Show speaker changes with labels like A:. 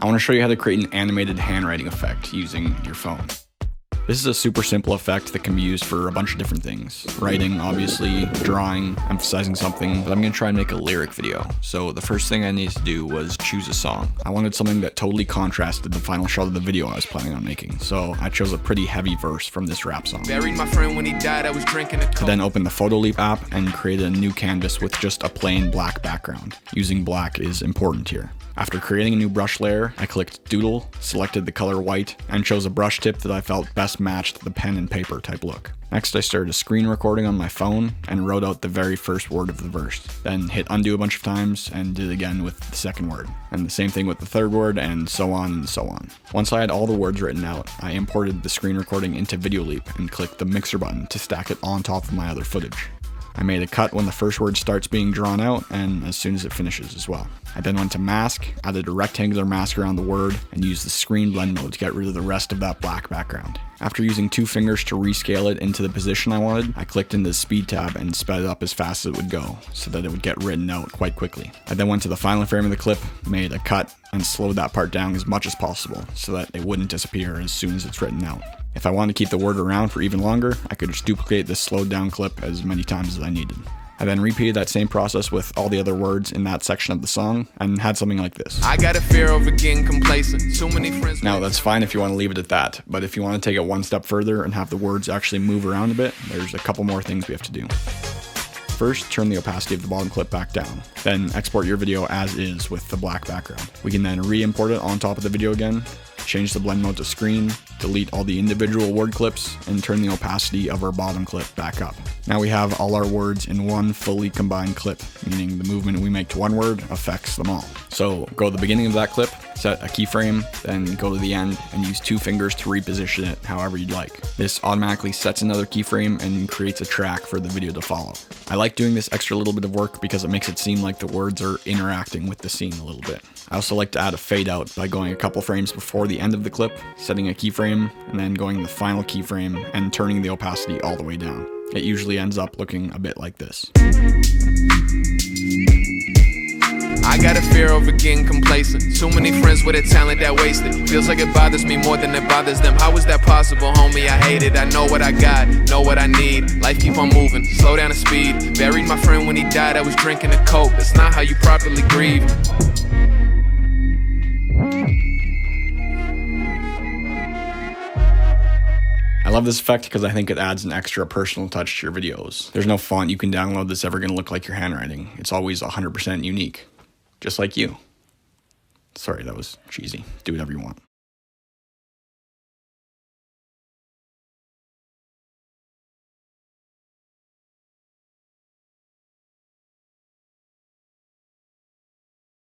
A: I want to show you how to create an animated handwriting effect using your phone. This is a super simple effect that can be used for a bunch of different things. Writing, obviously, drawing, emphasizing something, but I'm going to try and make a lyric video. So the first thing I needed to do was choose a song. I wanted something that totally contrasted the final shot of the video I was planning on making, so I chose a pretty heavy verse from this rap song.
B: Buried my friend when he died, I was drinking a
A: I then opened the Videoleap app and created a new canvas with just a plain black background. Using black is important here. After creating a new brush layer, I clicked Doodle, selected the color white, and chose a brush tip that I felt best matched the pen and paper type look. Next, I started a screen recording on my phone and wrote out the very first word of the verse. Then hit undo a bunch of times and did it again with the second word. And the same thing with the third word, and so on and so on. Once I had all the words written out, I imported the screen recording into Videoleap and clicked the mixer button to stack it on top of my other footage. I made a cut when the first word starts being drawn out and as soon as it finishes as well. I then went to mask, added a rectangular mask around the word, and used the screen blend mode to get rid of the rest of that black background. After using 2 fingers to rescale it into the position I wanted, I clicked into the speed tab and sped it up as fast as it would go, so that it would get written out quite quickly. I then went to the final frame of the clip, made a cut, and slowed that part down as much as possible, so that it wouldn't disappear as soon as it's written out. If I wanted to keep the word around for even longer, I could just duplicate this slowed down clip as many times as I needed. I then repeated that same process with all the other words in that section of the song and had something like this.
B: I got a fear of getting complacent. Too many friends.
A: Now that's fine if you want to leave it at that, but if you want to take it one step further and have the words actually move around a bit, there's a couple more things we have to do. First, turn the opacity of the bottom clip back down. Then export your video as is with the black background. We can then re-import it on top of the video again, change the blend mode to screen, delete all the individual word clips, and turn the opacity of our bottom clip back up. Now we have all our words in one fully combined clip, meaning the movement we make to one word affects them all. So go to the beginning of that clip, set a keyframe, then go to the end and use 2 fingers to reposition it however you'd like. This automatically sets another keyframe and creates a track for the video to follow. I like doing this extra little bit of work because it makes it seem like the words are interacting with the scene a little bit. I also like to add a fade out by going a couple frames before the end of the clip, setting a keyframe, and then going to the final keyframe and turning the opacity all the way down. It usually ends up looking a bit like this.
B: I got a fear of getting complacent. Too many friends with a talent that wasted. Feels like it bothers me more than it bothers them. How is that possible, homie? I hate it. I know what I got, know what I need. Life keep on moving, slow down the speed. Buried my friend when he died, I was drinking a Coke. That's not how you properly grieve.
A: I love this effect because I think it adds an extra personal touch to your videos. There's no font you can download that's ever going to look like your handwriting. It's always 100% unique. Just like you. Sorry, that was cheesy. Do whatever you want.